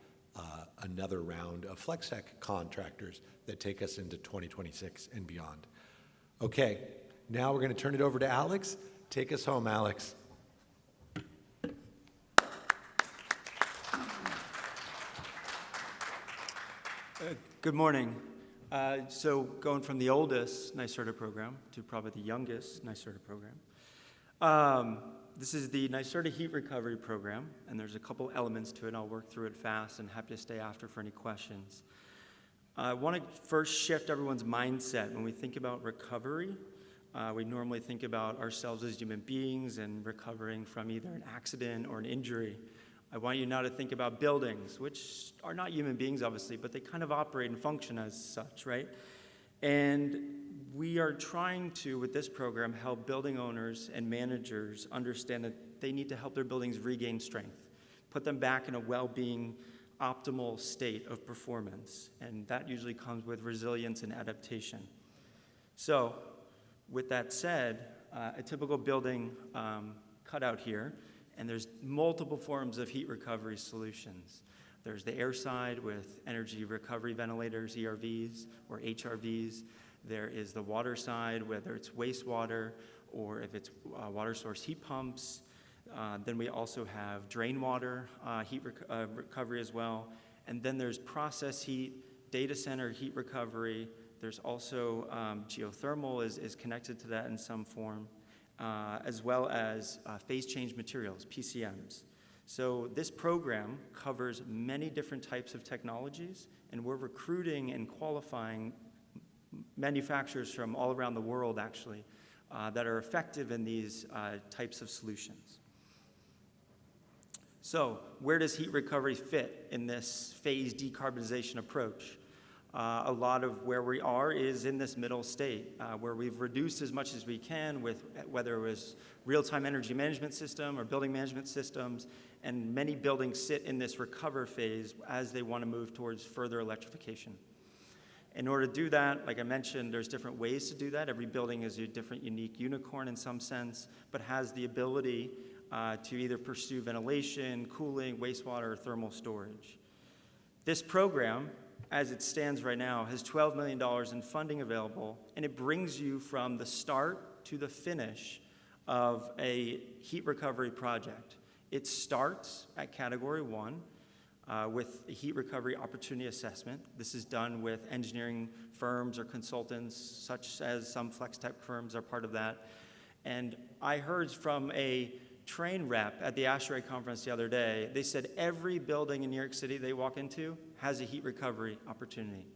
another round of FlexTech contractors that take us into 2026 and beyond. Okay, now we're going to turn it over to Alex. Take us home, Alex. Good morning. So going from the oldest NYSERDA program to probably the youngest NYSERDA program. This is the NYSERDA Heat Recovery Program, and there's a couple elements to it. I'll work through it fast and happy to stay after for any questions. I want to first shift everyone's mindset. When we think about recovery, we normally think about ourselves as human beings and recovering from either an accident or an injury. I want you now to think about buildings, which are not human beings, obviously, but they kind of operate and function as such, right? And we are trying to, with this program, help building owners and managers understand that they need to help their buildings regain strength, put them back in a well-being, optimal state of performance. And that usually comes with resilience and adaptation. So, with that said, a typical building cut out here, and there's multiple forms of heat recovery solutions. There's the air side with energy recovery ventilators, ERVs or HRVs. There is the water side, whether it's wastewater or if it's water source heat pumps. Then we also have drain water heat recovery as well. And then there's process heat, data center heat recovery. There's also geothermal is connected to that in some form, as well as phase change materials, PCMs. So this program covers many different types of technologies, and we're recruiting and qualifying manufacturers from all around the world, actually, that are effective in these types of solutions. So where does heat recovery fit in this phased decarbonization approach? A lot of where we are is in this middle state, where we've reduced as much as we can with whether it was real-time energy management system or building management systems, and many buildings sit in this recover phase as they want to move towards further electrification. In order to do that, like I mentioned, there's different ways to do that. Every building is a different, unique unicorn in some sense, but has the ability to either pursue ventilation, cooling, wastewater, or thermal storage. This program, as it stands right now, has $12 million in funding available, and it brings you from the start to the finish of a heat recovery project. It starts at Category 1 with a heat recovery opportunity assessment. This is done with engineering firms or consultants, such as some FlexTech firms are part of that. And I heard from a train rep at the ASHRAE conference the other day. They said every building in New York City they walk into has a heat recovery opportunity.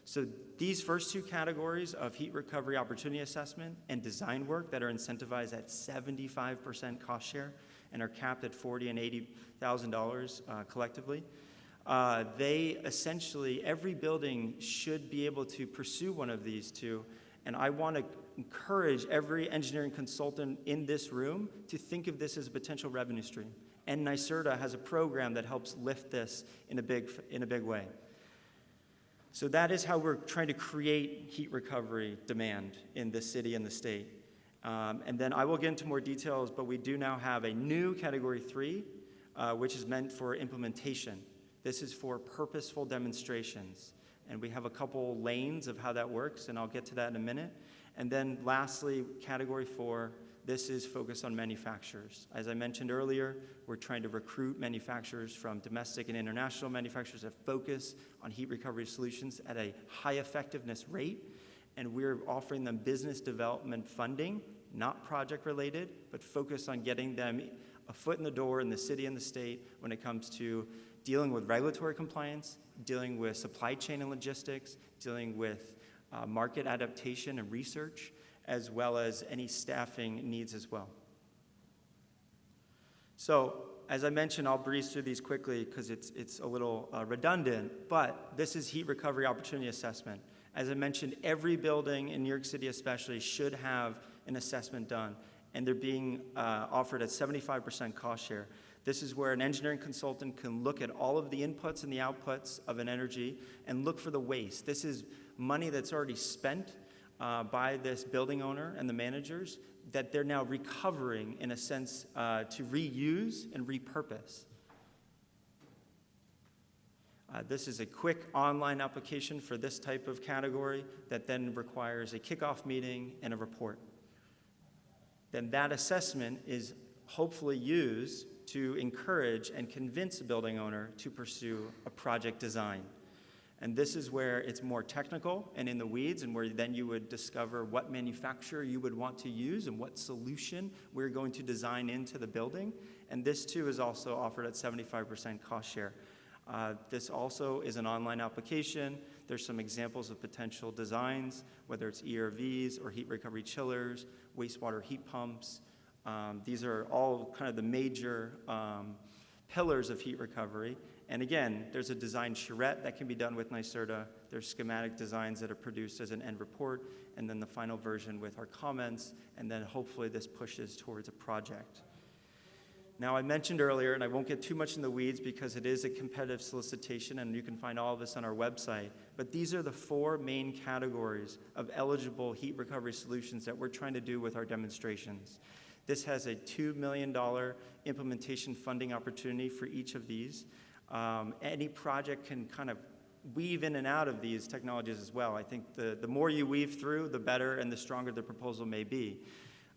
So these first two categories of heat recovery opportunity assessment and design work that are incentivized at 75% cost share and are capped at $40,000 and $80,000 collectively, they essentially, every building should be able to pursue one of these two. And I want to encourage every engineering consultant in this room to think of this as a potential revenue stream. And NYSERDA has a program that helps lift this in a big way. So that is how we're trying to create heat recovery demand in the city and the state. And then I will get into more details, but we do now have a new Category 3, which is meant for implementation. This is for purposeful demonstrations. And we have a couple lanes of how that works, and I'll get to that in a minute. And then lastly, Category 4, this is focused on manufacturers. As I mentioned earlier, we're trying to recruit manufacturers from domestic and international manufacturers that focus on heat recovery solutions at a high effectiveness rate. And we're offering them business development funding, not project related, but focused on getting them a foot in the door in the city and the state when it comes to dealing with regulatory compliance, dealing with supply chain and logistics, dealing with market adaptation and research, as well as any staffing needs as well. So, as I mentioned, I'll breeze through these quickly because it's a little redundant, but this is heat recovery opportunity assessment. As I mentioned, every building in New York City especially should have an assessment done, and they're being offered at 75% cost share. This is where an engineering consultant can look at all of the inputs and the outputs of an energy and look for the waste. This is money that's already spent by this building owner and the managers that they're now recovering in a sense to reuse and repurpose. This is a quick online application for this type of category that then requires a kickoff meeting and a report. Then that assessment is hopefully used to encourage and convince a building owner to pursue a project design. And this is where it's more technical and in the weeds, and where then you would discover what manufacturer you would want to use and what solution we're going to design into the building. And this too is also offered at 75% cost share. This also is an online application. There's some examples of potential designs, whether it's ERVs or heat recovery chillers, wastewater heat pumps. These are all kind of the major pillars of heat recovery. And again, there's a design charrette that can be done with NYSERDA. There's schematic designs that are produced as an end report, and then the final version with our comments, and then hopefully this pushes towards a project. Now, I mentioned earlier, and I won't get too much in the weeds because it is a competitive solicitation, and you can find all of this on our website, but these are the 4 main categories of eligible heat recovery solutions that we're trying to do with our demonstrations. This has a $2 million implementation funding opportunity for each of these. Any project can kind of weave in and out of these technologies as well. I think the more you weave through, the better and the stronger the proposal may be.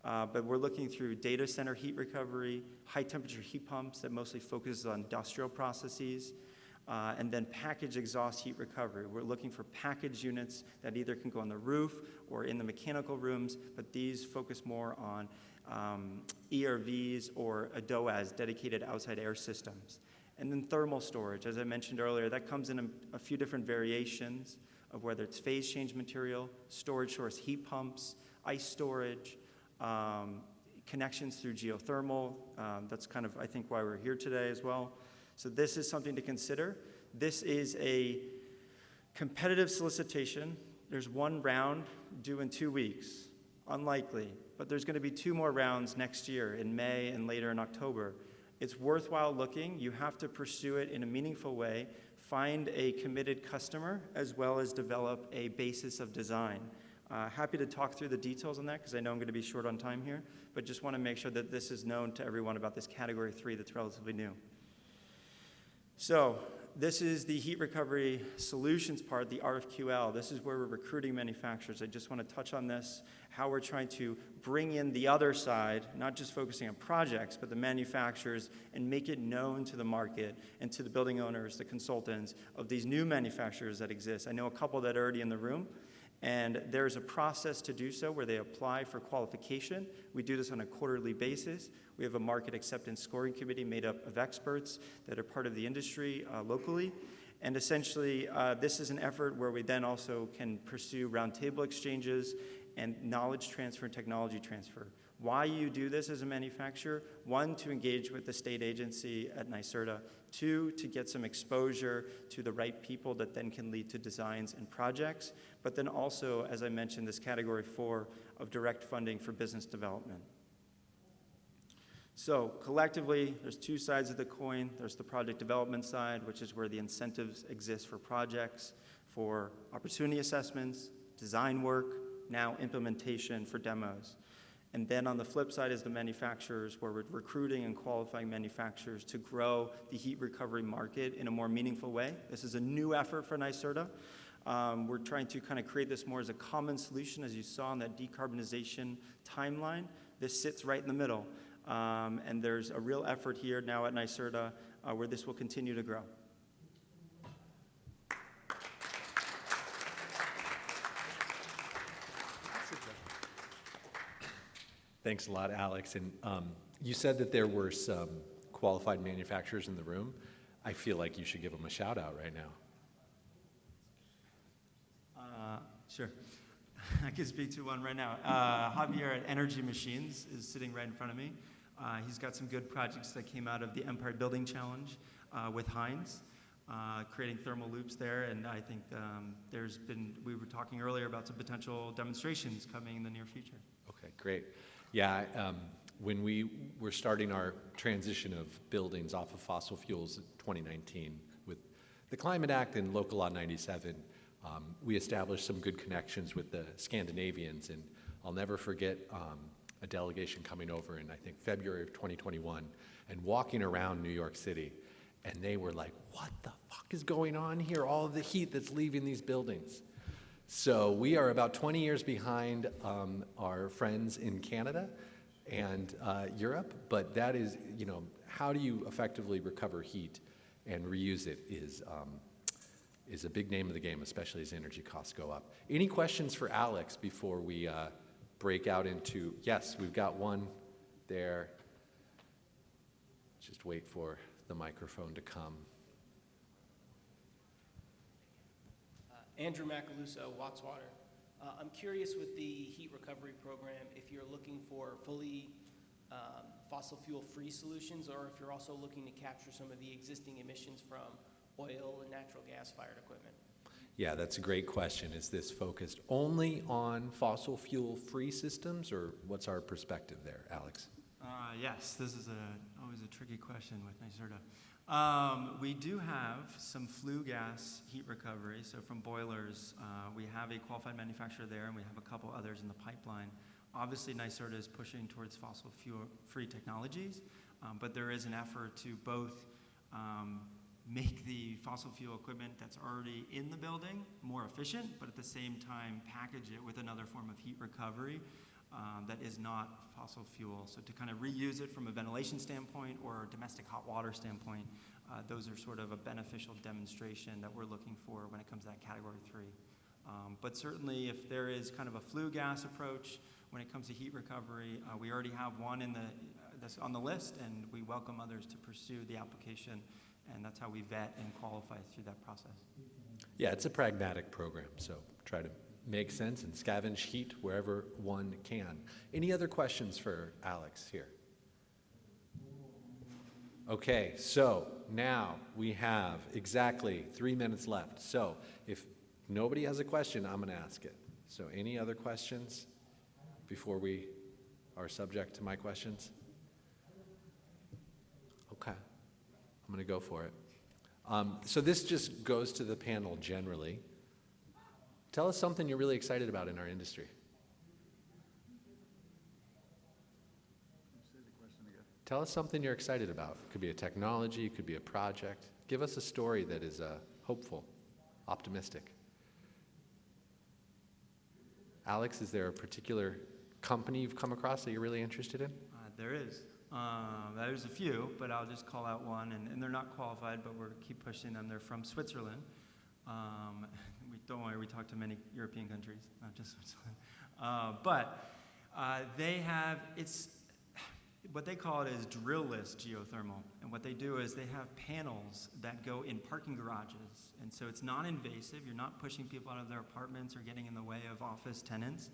But we're looking through data center heat recovery, high temperature heat pumps that mostly focuses on industrial processes, and then package exhaust heat recovery. We're looking for package units that either can go on the roof or in the mechanical rooms, but these focus more on ERVs or a DOAS, dedicated outside air systems. And then thermal storage, as I mentioned earlier, that comes in a few different variations of whether it's phase change material, storage source heat pumps, ice storage, connections through geothermal. That's kind of, I think, why we're here today as well. So this is something to consider. This is a competitive solicitation. There's 1 round due in 2 weeks. Unlikely, but there's going to be 2 more rounds next year in May and later in October. It's worthwhile looking. You have to pursue it in a meaningful way, find a committed customer, as well as develop a basis of design. Happy to talk through the details on that because I know I'm going to be short on time here, but just want to make sure that this is known to everyone about this Category 3 that's relatively new. So this is the heat recovery solutions part, the RFQL. This is where we're recruiting manufacturers. I just want to touch on this, how we're trying to bring in the other side, not just focusing on projects, but the manufacturers, and make it known to the market and to the building owners, the consultants, of these new manufacturers that exist. I know a couple that are already in the room, And there's a process to do so where they apply for qualification. We do this on a quarterly basis. We have a market acceptance scoring committee made up of experts that are part of the industry locally. And essentially, this is an effort where we then also can pursue roundtable exchanges and knowledge transfer and technology transfer. Why you do this as a manufacturer? One, to engage with the state agency at NYSERDA. Two, to get some exposure to the right people that then can lead to designs and projects. But then also, as I mentioned, this category 4 of direct funding for business development. So collectively, there's two sides of the coin. There's the project development side, which is where the incentives exist for projects, for opportunity assessments, design work, now implementation for demos. And then on the flip side is the manufacturers, where we're recruiting and qualifying manufacturers to grow the heat recovery market in a more meaningful way. This is a new effort for NYSERDA. We're trying to kind of create this more as a common solution, as you saw in that decarbonization timeline. This sits right in the middle. And there's a real effort here now at NYSERDA where this will continue to grow. Thanks a lot, Alex. And you said that there were some qualified manufacturers in the room. I feel like you should give them a shout out right now. Sure. I can speak to one right now. Javier at Energy Machines is sitting right in front of me. He's got some good projects that came out of the Empire Building Challenge with Heinz, creating thermal loops there. And I think we were talking earlier about some potential demonstrations coming in the near future. Okay, great. Yeah, when we were starting our transition of buildings off of fossil fuels in 2019 with the Climate Act and Local Law 97, we established some good connections with the Scandinavians, and I'll never forget a delegation coming over in, I think, February of 2021 and walking around New York City, and they were like, what the fuck is going on here? All of the heat that's leaving these buildings. So we are about 20 years behind our friends in Canada and Europe, but that is, how do you effectively recover heat and reuse it is a big name of the game, especially as energy costs go up. Any questions for Alex before we break out into, yes, we've got one there. Just wait for the microphone to come. Andrew Macaluso, Wattswater. I'm curious with the heat recovery program if you're looking for fully fossil fuel free solutions, or if you're also looking to capture some of the existing emissions from oil and natural gas fired equipment. Yeah, that's a great question. Is this focused only on fossil fuel free systems, or what's our perspective there, Alex? Yes, this is always a tricky question with NYSERDA. We do have some flue gas heat recovery, so from boilers. We have a qualified manufacturer there, and we have a couple others in the pipeline. Obviously, NYSERDA is pushing towards fossil fuel-free technologies, but there is an effort to both make the fossil fuel equipment that's already in the building more efficient, but at the same time package it with another form of heat recovery that is not fossil fuel. So to kind of reuse it from a ventilation standpoint or a domestic hot water standpoint, those are sort of a beneficial demonstration that we're looking for when it comes to that category 3. But certainly if there is kind of a flue gas approach when it comes to heat recovery, we already have one that's on the list, and we welcome others to pursue the application, and that's how we vet and qualify through that process. Yeah, it's a pragmatic program, so try to make sense and scavenge heat wherever one can. Any other questions for Alex here? Okay, so now we have exactly 3 minutes left. So if nobody has a question, I'm going to ask it. So any other questions before we are subject to my questions? Okay, I'm going to go for it. So this just goes to the panel generally. Tell us something you're really excited about in our industry. Tell us something you're excited about. It could be a technology, it could be a project. Give us a story that is hopeful, optimistic. Alex, is there a particular company you've come across that you're really interested in? There is. There's a few, but I'll just call out one, and they're not qualified, but we'll keep pushing them. They're from Switzerland. We don't worry, we talk to many European countries, not just Switzerland. But they have, it's, what they call it is drill-less geothermal. And what they do is they have panels that go in parking garages. And so it's non-invasive. You're not pushing people out of their apartments or getting in the way of office tenants.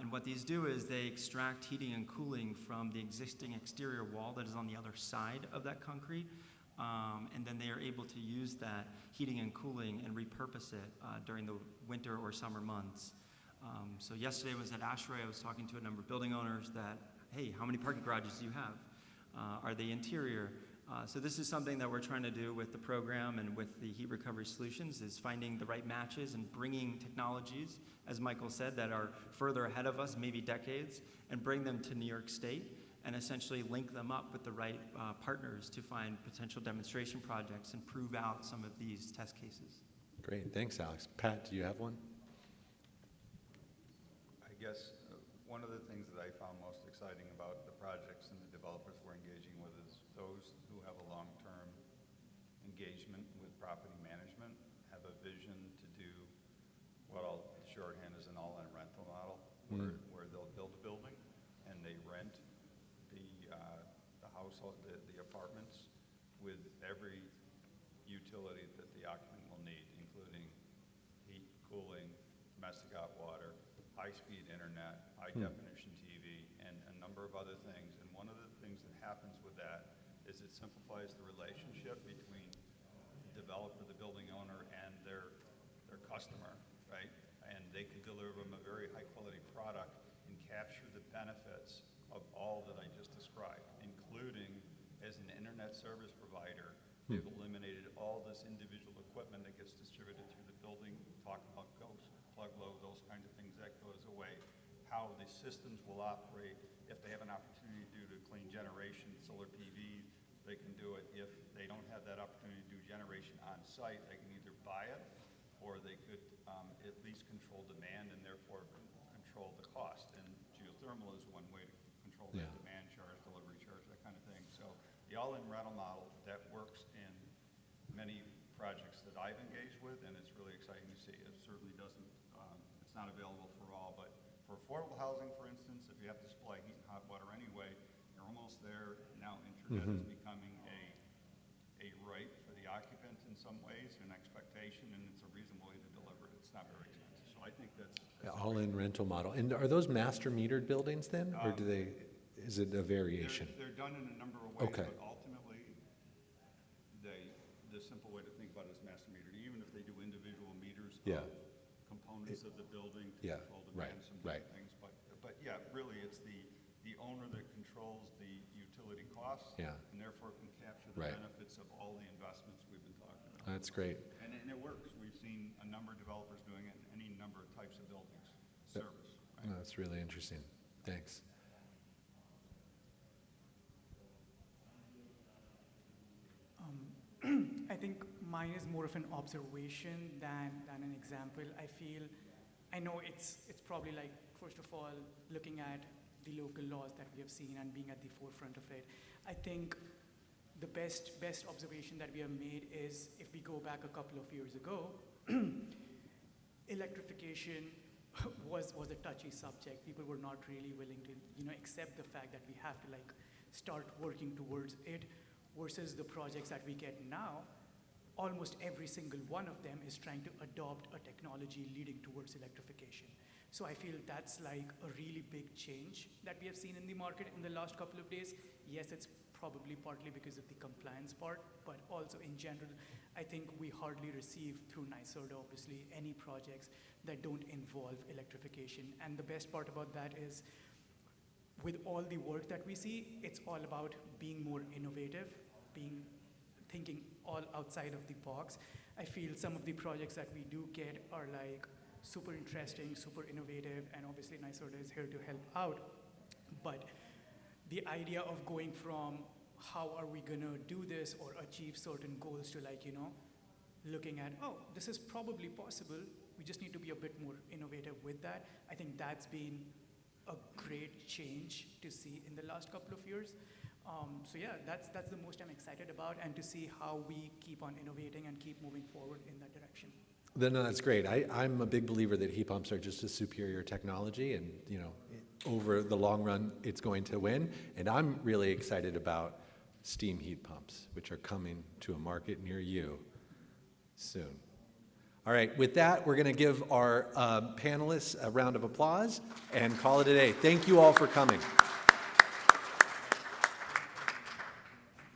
And what these do is they extract heating and cooling from the existing exterior wall that is on the other side of that concrete. And then they are able to use that heating and cooling and repurpose it during the winter or summer months. So yesterday I was at ASHRAE. I was talking to a number of building owners that, hey, how many parking garages do you have? Are they interior? So this is something that we're trying to do with the program and with the heat recovery solutions, is finding the right matches and bringing technologies, as Michael said, that are further ahead of us, maybe decades, and bring them to New York State and essentially link them up with the right partners to find potential demonstration projects and prove out some of these test cases. Great, thanks, Alex. Pat, do you have one? I guess one of the things that I found most exciting about the projects and the developers we're engaging with is those who have a long-term engagement with property management, have a vision to do what I'll shorthand as an all-in rental model, where they'll build a building and they rent the household, the apartments, with every utility that the occupant will need, including heat, cooling, domestic hot water, high-speed internet, high-definition TV, and a number of other things. And one of the things that happens with that is it simplifies the relationship between the developer, the building owner, and their customer, right? And they can deliver them a very high-quality product and capture the benefits of all that I just described, including as an internet service provider, they've eliminated all this individual equipment that gets distributed through the building. Talk about ghost, plug load, those kinds of things, that goes away. How the systems will operate, if they have an opportunity to do clean generation, solar PV, they can do it. If they don't have that opportunity to do generation on site, they can either buy it or they could at least control demand and therefore control the cost. And geothermal is one way to control that demand charge, delivery charge, that kind of thing. So the all-in rental model, that works in many projects that I've engaged with, and it's really exciting to see. It certainly doesn't, it's not available for all, but for affordable housing, for instance, if you have to supply heat and hot water anyway, you're almost there. Now internet is becoming a right for the occupant in some ways, an expectation, and it's a reasonable way to deliver it. It's not very expensive. So I think that's All-in rental model. And are those master metered buildings then, or do they, is it a variation? They're done in a number of ways, Okay. but ultimately, the simple way to think about it is master metered. Even if they do individual meters of components of the building to control demand, some different things. But yeah, really, it's the owner that controls the utility costs, and therefore can capture the benefits of all the investments we've been talking about. That's great. And it works. We've seen a number of developers doing it in any number of types of buildings, service. Right? No, that's really interesting. Thanks. I think mine is more of an observation than an example. I know it's probably like, first of all, looking at the local laws that we have seen and being at the forefront of it. I think the best observation that we have made is, if we go back a couple of years ago, electrification was a touchy subject. People were not really willing to accept the fact that we have to start working towards it, versus the projects that we get now. Almost every single one of them is trying to adopt a technology leading towards electrification. So I feel that's like a really big change that we have seen in the market in the last couple of days. Yes, it's probably partly because of the compliance part, but also in general, I think we hardly receive through NYSERDA, obviously, any projects that don't involve electrification. And the best part about that is, with all the work that we see, it's all about being more innovative, thinking all outside of the box. I feel some of the projects that we do get are like super interesting, super innovative, and obviously NYSERDA is here to help out. But the idea of going from how are we gonna do this or achieve certain goals to looking at, oh, this is probably possible, we just need to be a bit more innovative with that. I think that's been a great change to see in the last couple of years. So yeah, that's the most I'm excited about, and to see how we keep on innovating and keep moving forward in that direction. No, that's great. I'm a big believer that heat pumps are just a superior technology, and over the long run, it's going to win. And I'm really excited about steam heat pumps, which are coming to a market near you soon. All right, with that, we're going to give our panelists a round of applause and call it a day. Thank you all for coming.